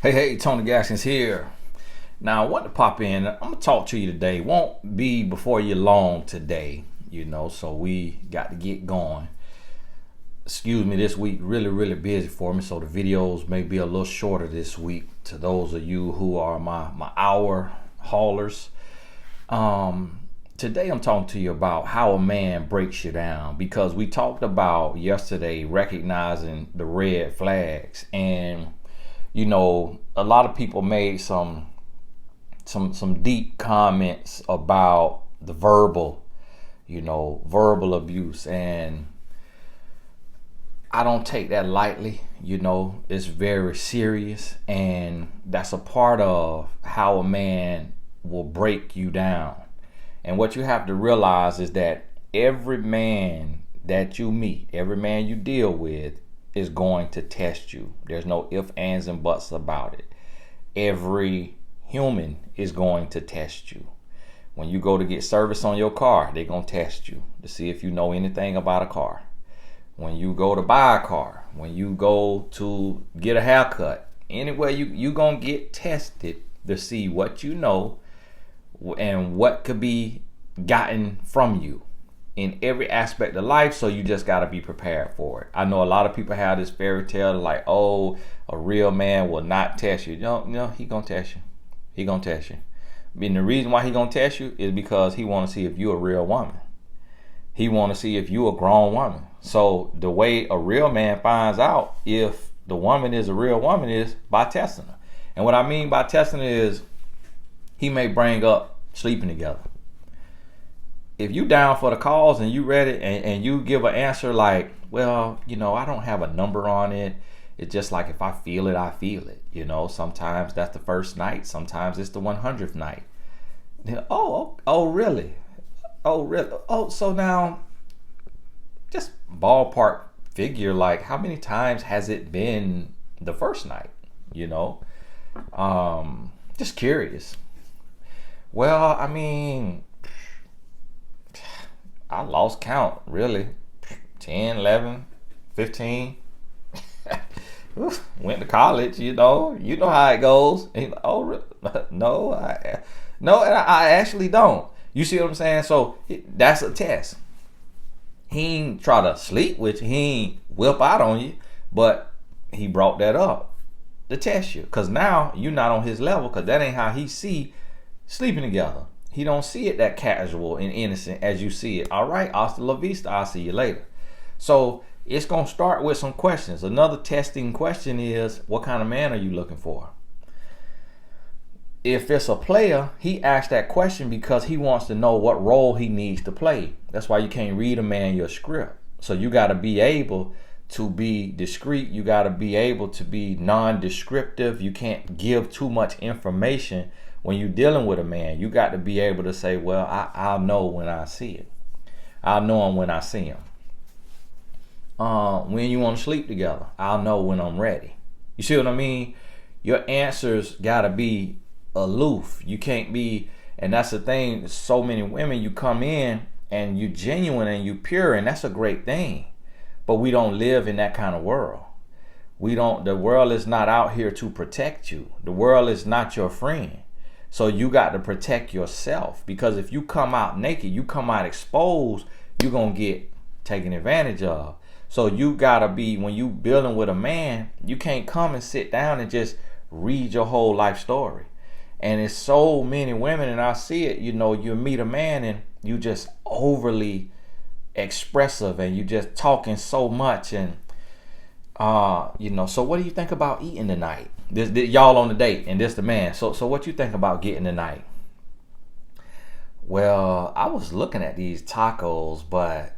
Hey, Tony Gaskins here. Now, I want to pop in. I'm going to talk to you today. Won't be before you long today, so we got to get going. Excuse me, this week really busy for me, so the videos may be a little shorter this week to those of you who are my hour haulers. Today I'm talking to you about how a man breaks you down, because we talked about yesterday recognizing the red flags, and a lot of people made some deep comments about the verbal abuse, and I don't take that lightly. It's very serious, and that's a part of how a man will break you down. And what you have to realize is that every man that you meet, every man you deal with, is going to test you. There's no ifs, ands, and buts about it. Every human is going to test you. When you go to get service on your car, they're going to test you to see if you know anything about a car. When you go to buy a car, when you go to get a haircut, anywhere you going to get tested to see what you know and what could be gotten from you in every aspect of life. So you just got to be prepared for it. I know a lot of people have this fairy tale like, oh, a real man will not test you. No, he gonna test you. He gonna test you. And the reason why he gonna test you is because he want to see if you a real woman. He want to see if you a grown woman. So the way a real man finds out if the woman is a real woman is by testing her. And what I mean by testing is, he may bring up sleeping together. If you down for the cause and you ready and you give an answer like, well, I don't have a number on it. It's just like, if I feel it, I feel it. Sometimes that's the first night. Sometimes it's the 100th night. Then, oh, really? Oh, really? Oh, so now just ballpark figure, like how many times has it been the first night? Just curious. Well, I mean, I lost count, really. 10, 11, 15. Went to college, you know how it goes. And, oh, really? No, I actually don't. You see what I'm saying? So that's a test. He ain't try to sleep with you. He ain't whip out on you, but he brought that up to test you, because now you're not on his level, because that ain't how he see sleeping together. He don't see it that casual and innocent as you see it. All right, hasta la vista, I'll see you later. So it's going to start with some questions. Another testing question is, what kind of man are you looking for? If it's a player, he asks that question because he wants to know what role he needs to play. That's why you can't read a man your script. So you got to be able to be discreet. You got to be able to be non-descriptive. You can't give too much information when you're dealing with a man. You got to be able to say, well, I'll know when I see it. I'll know him when I see him. When you want to sleep together, I'll know when I'm ready. You see what I mean? Your answers got to be aloof. You can't be, and that's the thing. So many women, you come in and you genuine and you pure, and that's a great thing. But we don't live in that kind of world. The world is not out here to protect you. The world is not your friend. So you got to protect yourself, because if you come out naked, you come out exposed, you're going to get taken advantage of. So you got to be, when you building with a man, you can't come and sit down and just read your whole life story. And it's so many women, and I see it, you meet a man and you just overly expressive and you just talking so much. And, so what do you think about eating tonight? This y'all on the date and this the man. So what you think about getting tonight? Well, I was looking at these tacos, but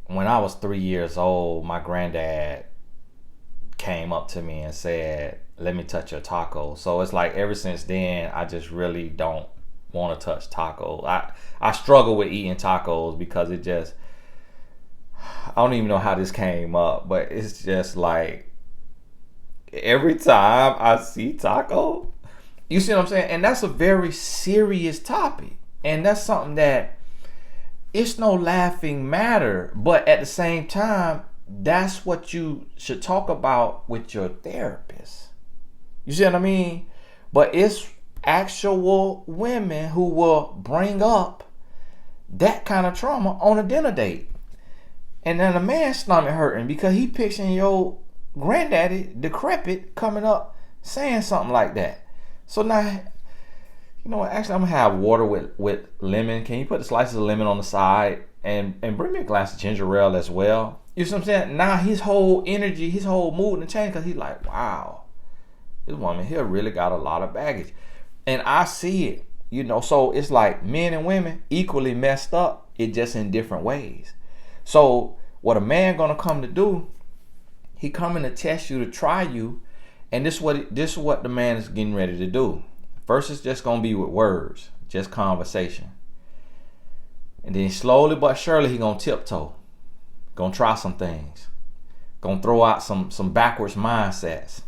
when I was 3 years old, my granddad came up to me and said, let me touch your taco. So it's like ever since then, I just really don't want to touch tacos. I struggle with eating tacos because I don't even know how this came up, but it's just like every time I see taco, you see what I'm saying? And that's a very serious topic. And that's something that it's no laughing matter. But at the same time, that's what you should talk about with your therapist. You see what I mean? But it's actual women who will bring up that kind of trauma on a dinner date. And then the man's stomach hurting because he picturing your granddaddy decrepit coming up saying something like that. So now, you know what? Actually, I'm gonna have water with lemon. Can you put the slices of lemon on the side and bring me a glass of ginger ale as well? You see what I'm saying? Now his whole energy, his whole mood and change because he's like, wow, this woman here really got a lot of baggage, and I see it. You know, so it's like men and women equally messed up. It just in different ways. So what a man gonna come to do? He coming to test you, to try you, and this is what the man is getting ready to do. First, it's just gonna be with words, just conversation, and then slowly but surely he gonna tiptoe, gonna try some things, gonna throw out some backwards mindsets.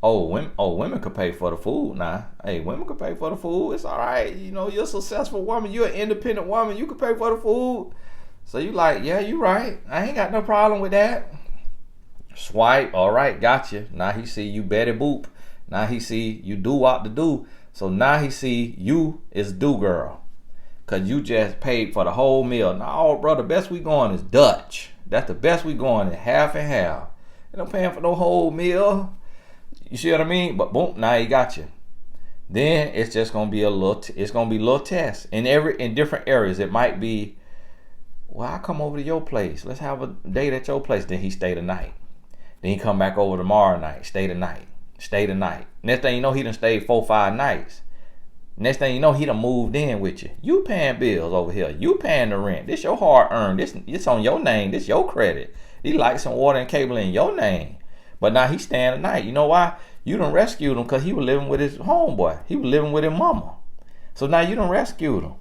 Women could pay for the food now. Hey, women could pay for the food. It's all right. You know, you're a successful woman. You're an independent woman. You could pay for the food. So you like, yeah, you right. I ain't got no problem with that. Swipe, all right, gotcha. Now he see you Betty Boop. Now he see you do what to do. So now he see you is do girl. Cause you just paid for the whole meal. No, bro, the best we going is Dutch. That's the best we going is half and half. And I'm paying for no whole meal. You see what I mean? But boom, now he got you. Then it's just gonna be little tests in different areas. It might be, well, I come over to your place. Let's have a date at your place. Then he stay the night. Then he come back over tomorrow night. Stay the night. Stay the night. Next thing you know, he done stayed 4-5 nights. Next thing you know, he done moved in with you. You paying bills over here. You paying the rent. This your hard earned. This on your name. This your credit. These lights and water and cable in your name. But now he staying the night. You know why? You done rescued him because he was living with his homeboy. He was living with his mama. So now you done rescued him.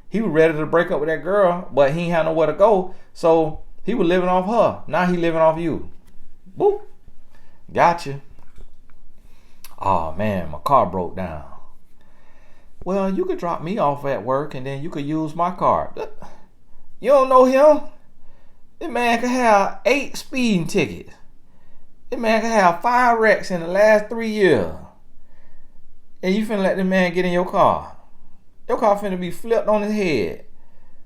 He was ready to break up with that girl, but he ain't had nowhere to go. So he was living off her. Now he living off you. Boop. Gotcha. Oh man, my car broke down. Well, you could drop me off at work and then you could use my car. You don't know him? This man could have 8 speeding tickets. This man could have 5 wrecks in the last 3 years. And you finna let this man get in your car. Your car finna be flipped on his head.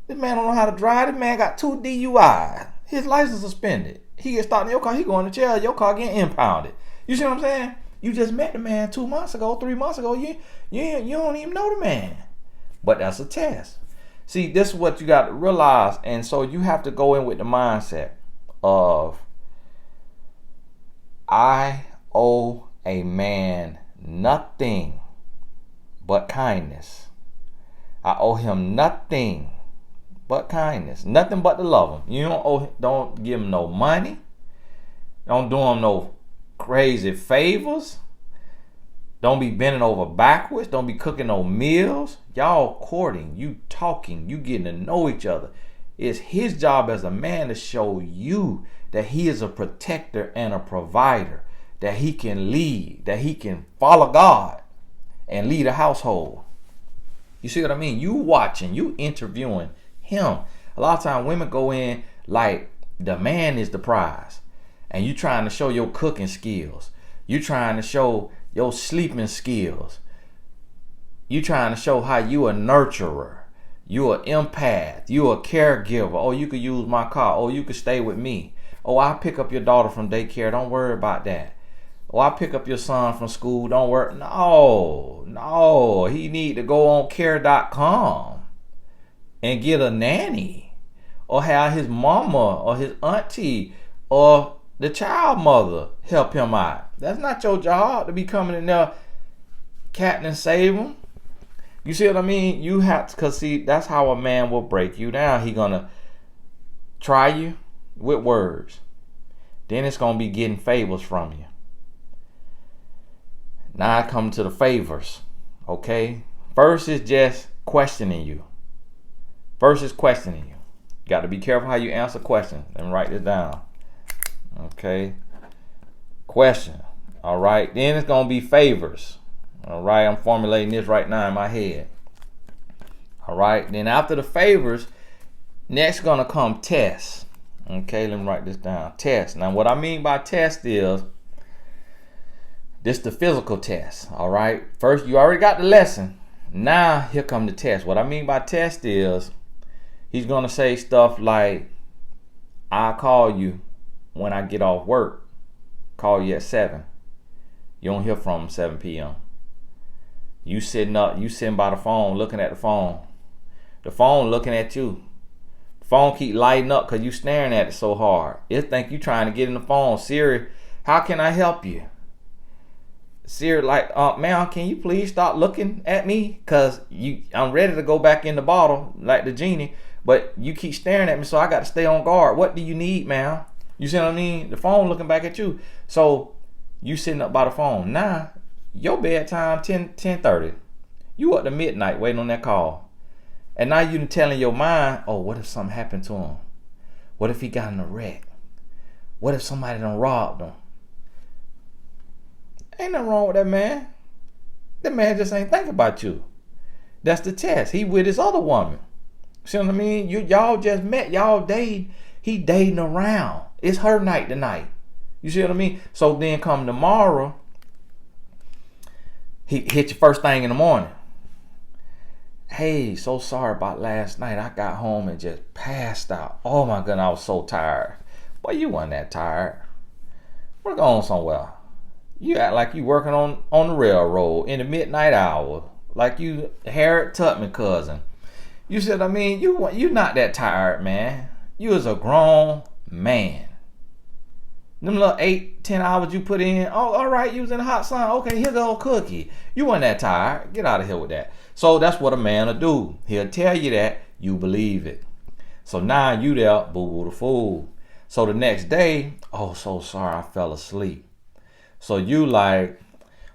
This man don't know how to drive. This man got 2 DUIs. His license suspended. He gets started in your car, he going to jail. Your car getting impounded. You see what I'm saying? You just met the man 2 months ago, 3 months ago. You don't even know the man. But that's a test. See, this is what you got to realize. And so you have to go in with the mindset of, I owe a man nothing but kindness. I owe him nothing but kindness. Nothing but to love him. You don't give him no money. Don't do him no crazy favors. Don't be bending over backwards. Don't be cooking no meals. Y'all courting, you talking, you getting to know each other. It's his job as a man to show you that he is a protector and a provider, that he can lead, that he can follow God and lead a household. You see what I mean? You watching, you interviewing him. A lot of times women go in like the man is the prize, and you trying to show your cooking skills. You trying to show your sleeping skills. You trying to show how you a nurturer. You an empath. You a caregiver. Oh, you could use my car. Oh, you could stay with me. Oh, I'll pick up your daughter from daycare. Don't worry about that. Oh, I'll pick up your son from school. Don't worry. No. He need to go on care.com and get a nanny, or have his mama or his auntie or the child mother help him out. That's not your job to be coming in there, catting and save him. You see what I mean? You have to, because see, that's how a man will break you down. He gonna try you with words. Then it's gonna be getting favors from you. Now I come to the favors. Okay? First is just questioning you. You got to be careful how you answer questions. Let me write this down. Okay? Question. All right? Then it's going to be favors. All right? I'm formulating this right now in my head. All right? Then after the favors, next going to come tests. Okay? Let me write this down. Test. Now what I mean by test is, This the physical test, all right? First, you already got the lesson. Now, here come the test. What I mean by test is he's going to say stuff like, I'll call you when I get off work. Call you at 7. You don't hear from him 7 p.m. You sitting by the phone, looking at the phone. The phone looking at you. The phone keep lighting up because you staring at it so hard. It think you trying to get in the phone. Siri, how can I help you? Siri like, ma'am, can you please stop looking at me? Because I'm ready to go back in the bottle like the genie. But you keep staring at me, so I got to stay on guard. What do you need, ma'am? You see what I mean? The phone looking back at you. So you sitting up by the phone. Now, your bedtime 10:30. You up to midnight waiting on that call. And now you telling your mind, oh, what if something happened to him? What if he got in a wreck? What if somebody done robbed him? Ain't nothing wrong with that man. That man just ain't thinking about you. That's the test. He with his other woman. See what I mean? Y'all just met. Y'all dating. He dating around. It's her night tonight. You see what I mean? So then come tomorrow, he hit you first thing in the morning. Hey, so sorry about last night. I got home and just passed out. Oh my goodness, I was so tired. Boy, you wasn't that tired. We're going somewhere. You act like you working on the railroad in the midnight hour. Like you Harriet Tubman cousin. You said, I mean, you not that tired, man. You is a grown man. Them little 8-10 hours you put in, oh, all right, you was in the hot sun. Okay, here's the old cookie. You wasn't that tired. Get out of here with that. So that's what a man will do. He'll tell you that, you believe it. So now you there, boo-boo the fool. So the next day, oh, so sorry, I fell asleep. So you like,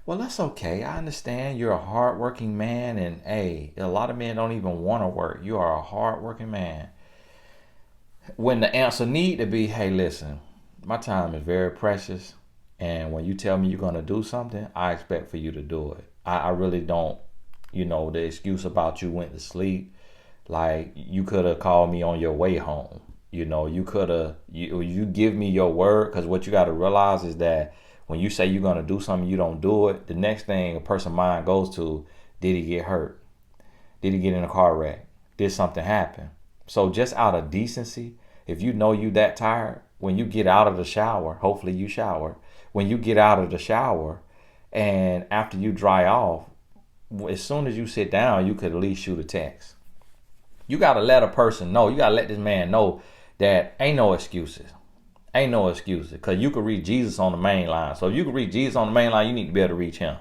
well, that's okay. I understand you're a hardworking man, and hey, a lot of men don't even want to work. You are a hardworking man. When the answer need to be, hey, listen, my time is very precious, and when you tell me you're going to do something, I expect for you to do it. I really don't, the excuse about you went to sleep, like you could have called me on your way home. You could have, you give me your word, because what you got to realize is that when you say you're going to do something, you don't do it. The next thing a person's mind goes to, did he get hurt? Did he get in a car wreck? Did something happen? So just out of decency, if you know you that tired, when you get out of the shower, hopefully you shower, when you get out of the shower and after you dry off, as soon as you sit down, you could at least shoot a text. You got to let a person know, you got to let this man know that ain't no excuses. Ain't no excuses, because you could reach Jesus on the main line. So if you can reach Jesus on the main line, you need to be able to reach him.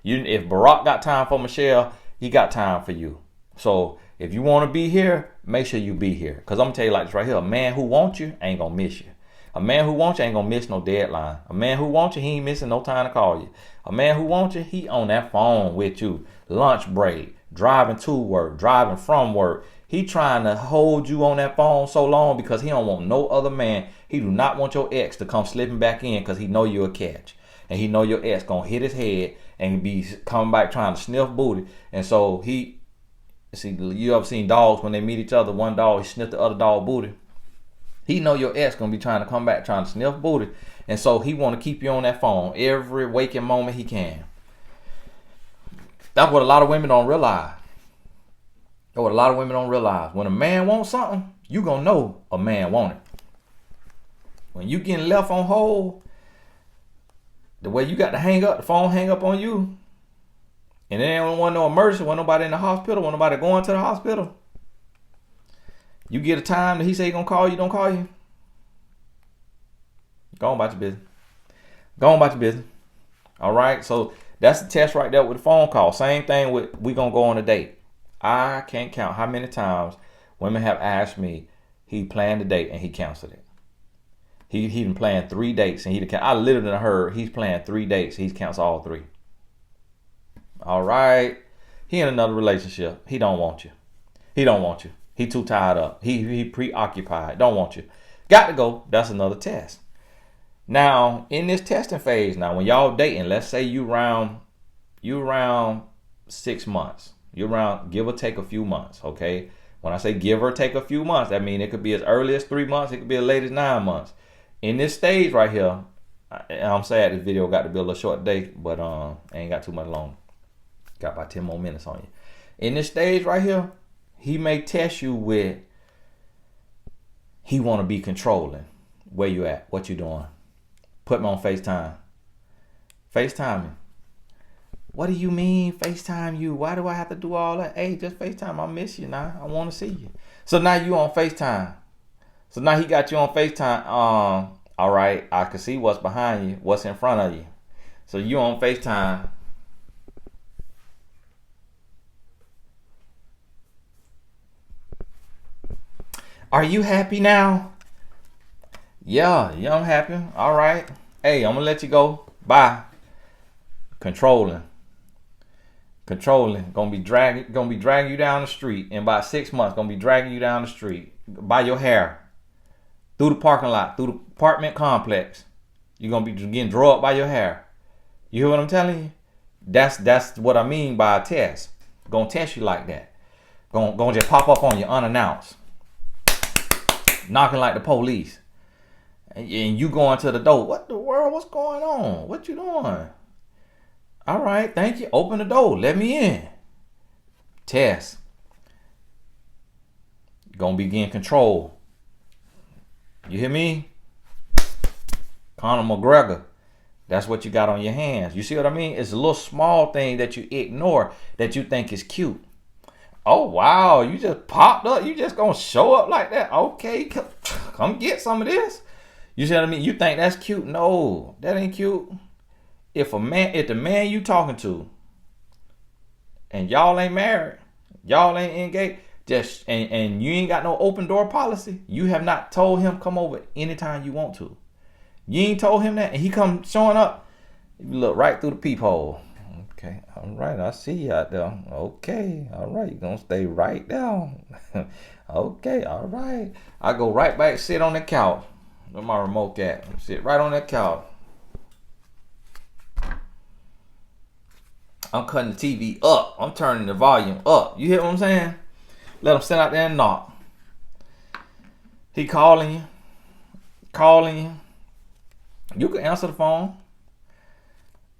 If Barack got time for Michelle, he got time for you. So if you want to be here, make sure you be here. Because I'm going to tell you like this right here. A man who wants you ain't going to miss you. A man who wants you ain't going to miss no deadline. A man who wants you, he ain't missing no time to call you. A man who wants you, he on that phone with you. Lunch break, driving to work, driving from work. He trying to hold you on that phone so long because he don't want no other man. He do not want your ex to come slipping back in because he know you're a catch. And he know your ex going to hit his head and be coming back trying to sniff booty. And so you ever seen dogs when they meet each other? One dog, he sniff the other dog booty. He know your ex going to be trying to come back trying to sniff booty. And so he want to keep you on that phone every waking moment he can. That's what a lot of women don't realize. What a lot of women don't realize. When a man wants something, you gonna know a man want it. When you getting left on hold, the way you got to hang up, the phone hang up on you, and there ain't want no emergency, want nobody in the hospital, want nobody going to the hospital. You get a time that he say he gonna call you, don't call you. Go on about your business. Go on about your business. All right, so that's the test right there with the phone call. Same thing with we gonna go on a date. I can't count how many times women have asked me, he planned a date and he canceled it. He been planned 3 dates and I literally heard he's planned 3 dates. He's canceled all 3. All right. He in another relationship. He don't want you. He don't want you. He too tied up. He preoccupied. Don't want you. Got to go. That's another test. Now, in this testing phase, now when y'all dating, let's say you around 6 months. You're around, give or take a few months, okay? When I say give or take a few months, that means it could be as early as 3 months. It could be as late as 9 months. In this stage right here, I'm sad this video got to be a little short today, but ain't got too much long. Got about 10 more minutes on you. In this stage right here, he may test you with, he want to be controlling. Where you at? What you doing? Put me on FaceTime. FaceTime me. What do you mean FaceTime you? Why do I have to do all that? Hey, just FaceTime. I miss you now. I want to see you. So now you on FaceTime. So now he got you on FaceTime. All right, I can see what's behind you, what's in front of you. So you on FaceTime. Are you happy now? Yeah, I'm happy. All right. Hey, I'm gonna let you go. Bye. Controlling. Gonna be dragging you down the street in about 6 months. Gonna be dragging you down the street by your hair through the parking lot, through the apartment complex. You're gonna be getting drugged by your hair. You hear what I'm telling you? That's what I mean by a test. Gonna test you like that. Gonna just pop up on you unannounced, knocking like the police, and you going to the door. What the world? What's going on? What you doing? All right, thank you. Open the door. Let me in. Test. Gonna be getting control. You hear me? Conor McGregor. That's what you got on your hands. You see what I mean? It's a little small thing that you ignore that you think is cute. Oh, wow. You just popped up. You just gonna show up like that. Okay, come get some of this. You see what I mean? You think that's cute? No, that ain't cute. If the man you talking to, and y'all ain't married, y'all ain't engaged, and you ain't got no open door policy, you have not told him come over anytime you want to. You ain't told him that, and he come showing up, you look right through the peephole. Okay, all right, I see you out there. Okay, all right, you gonna stay right down. Okay, all right. I go right back, sit on the couch. Where my remote at? Sit right on that couch. I'm cutting the TV up. I'm turning the volume up. You hear what I'm saying? Let him sit out there and knock. He calling you. You can answer the phone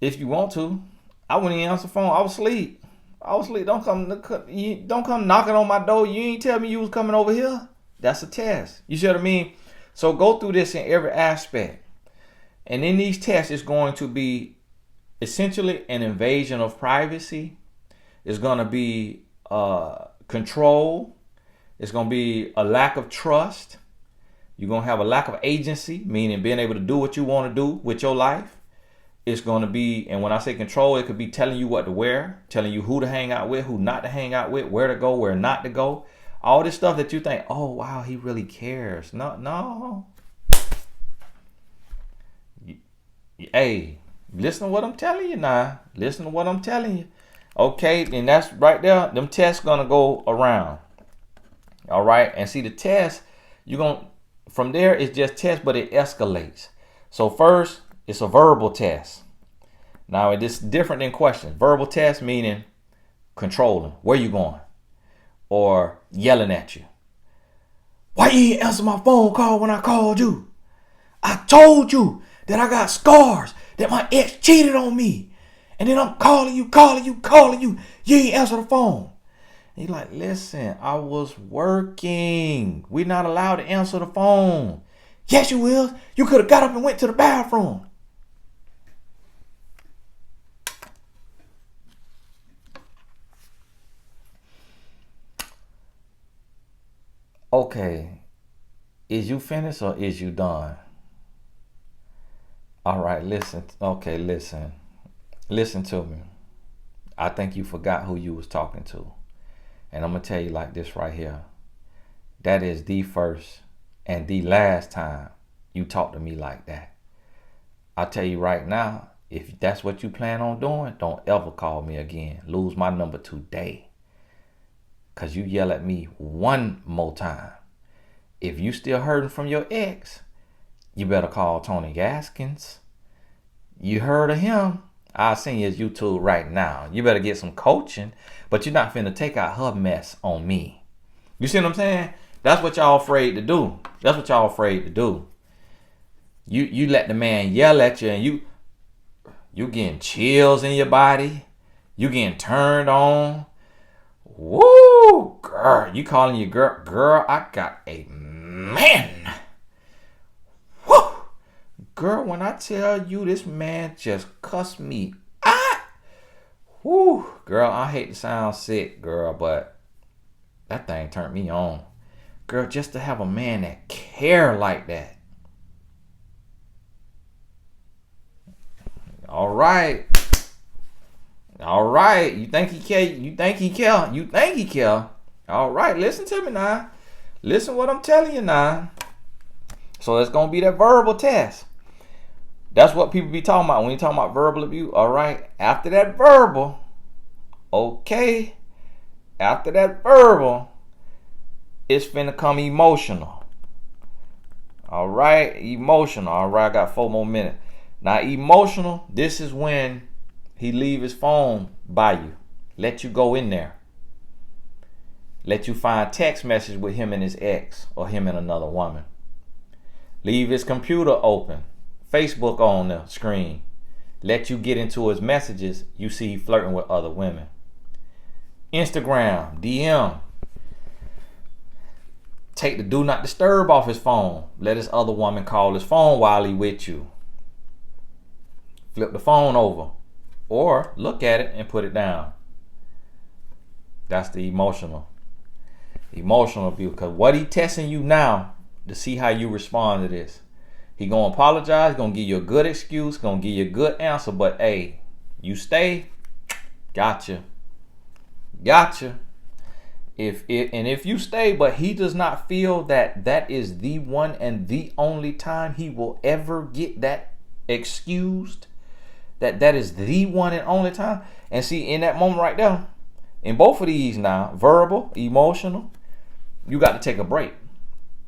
if you want to. I wouldn't even answer the phone. I was asleep. Don't come knocking on my door. You ain't tell me you was coming over here. That's a test. You see what I mean? So go through this in every aspect. And in these tests, it's going to be essentially an invasion of privacy. It's going to be control. It's going to be a lack of trust. You're going to have a lack of agency, meaning being able to do what you want to do with your life. It's going to be, and when I say control, it could be telling you what to wear, telling you who to hang out with, who not to hang out with, where to go, where not to go. All this stuff that you think, oh, wow, he really cares. No. Hey, listen to what I'm telling you now. Listen to what I'm telling you. Okay, and that's right there. Them tests going to go around. All right, and see the test, from there, it's just test, but it escalates. So first, it's a verbal test. Now, it is different than question. Verbal test meaning controlling. Where you going? Or yelling at you. Why you didn't answer my phone call when I called you? I told you that I got scars, that my ex cheated on me. And then I'm calling you. You ain't answer the phone. And you're like, listen, I was working. We're not allowed to answer the phone. Yes, you will. You could have got up and went to the bathroom. Okay, is you finished or is you done? All right, listen. Okay, listen. Listen to me. I think you forgot who you was talking to. And I'm going to tell you like this right here. That is the first and the last time you talk to me like that. I tell you right now, if that's what you plan on doing, don't ever call me again. Lose my number today. Because you yell at me one more time. If you still hurting from your ex, you better call Tony Gaskins. You heard of him? I'll send you his YouTube right now. You better get some coaching, but you're not finna take out her mess on me. You see what I'm saying? That's what y'all afraid to do. You let the man yell at you, and you getting chills in your body. You getting turned on. Woo, girl. You calling your girl, I got a man. Woo. Girl, when I tell you this man just cussed me out. Woo. Girl, I hate to sound sick, girl, but that thing turned me on. Girl, just to have a man that care like that. All right. You think he care? You think he care? All right, listen to me now. Listen what I'm telling you now. So it's going to be that verbal test. That's what people be talking about when you talking about verbal abuse. All right, after that verbal, okay. After that verbal, it's finna come emotional. All right, emotional. All right, I got 4 more minutes. Now, emotional, this is when he leave his phone by you. Let you go in there. Let you find text message with him and his ex or him and another woman. Leave his computer open. Facebook on the screen. Let you get into his messages. You see he flirting with other women. Instagram, DM. Take the do not disturb off his phone. Let his other woman call his phone while he with you. Flip the phone over. Or look at it and put it down. That's the emotional abuse. Because what he testing you now to see how you respond to this. He gonna apologize, gonna give you a good excuse, gonna give you a good answer, but hey, you stay, gotcha. If you stay, but he does not feel that is the one and the only time he will ever get that excused, that is the one and only time. And see, in that moment right there, in both of these now, verbal, emotional, you got to take a break.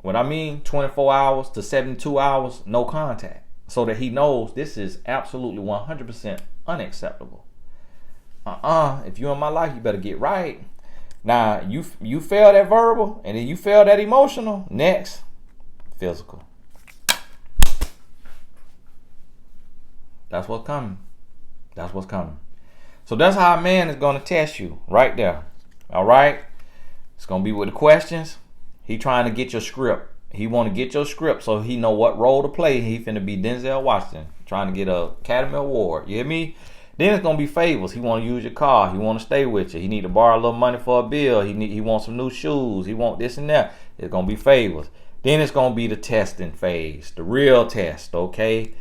What I mean, 24 hours to 72 hours, no contact. So that he knows this is absolutely 100% unacceptable. If you're in my life, you better get right. Now, you fail that verbal, and then you fail that emotional. Next, physical. That's what's coming. So that's how a man is going to test you right there. All right? It's going to be with the questions. He trying to get your script. He want to get your script so he know what role to play. He finna be Denzel Washington trying to get a Academy Award. You hear me? Then it's going to be favors. He want to use your car. He want to stay with you. He need to borrow a little money for a bill. He want some new shoes. He want this and that. It's going to be favors. Then it's going to be the testing phase. The real test, okay?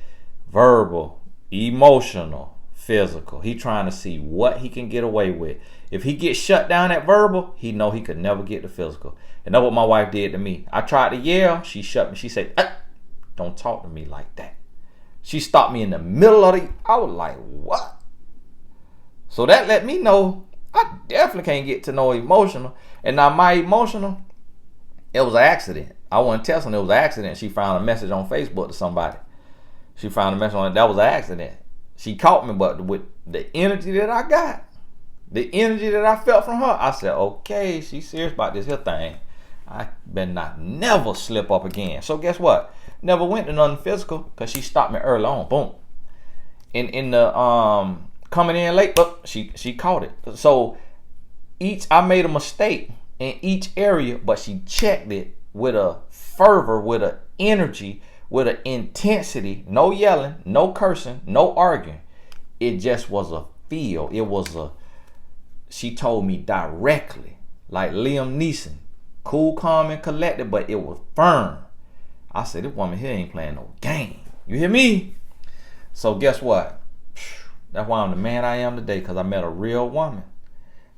Verbal, emotional, physical. He trying to see what he can get away with. If he gets shut down at verbal, he know he could never get the physical. And that's what my wife did to me. I tried to yell. She shut me. She said, don't talk to me like that. She stopped me in the middle of I was like, what? So that let me know I definitely can't get to no emotional. And now my emotional, it was an accident. I wasn't testing. It was an accident. She found a message on Facebook to somebody. She found a message on it. That was an accident. She caught me, but with the energy that I got, the energy that I felt from her, I said, okay, she's serious about this here thing. I better not never slip up again. So guess what? Never went to nothing physical because she stopped me early on. Boom. In the coming in late, but she caught it. So I made a mistake in each area, but she checked it with a fervor, with an energy, with an intensity. No yelling, no cursing, no arguing. It just was a feel. It was she told me directly, like Liam Neeson, cool, calm, and collected, but it was firm. I said, this woman here ain't playing no game. You hear me? So guess what? That's why I'm the man I am today, because I met a real woman.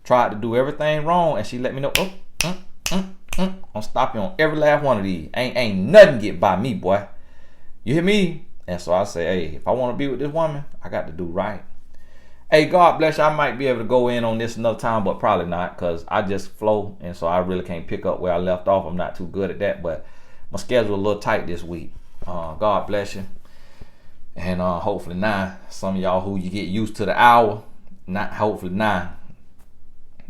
Tried to do everything wrong, and she let me know, I'm stopping on every last one of these. Ain't nothing get by me, boy. You hear me? And so I say, hey, if I want to be with this woman, I got to do right. Hey, God bless you. I might be able to go in on this another time, but probably not, because I just flow, and so I really can't pick up where I left off. I'm not too good at that, but my schedule a little tight this week. God bless you. And hopefully now, some of y'all who you get used to the hour, hopefully now,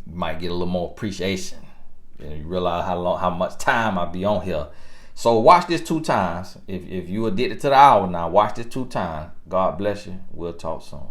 you might get a little more appreciation. And you realize how much time I be on here. So watch this 2 times. If you addicted to the hour now, watch this 2 times. God bless you. We'll talk soon.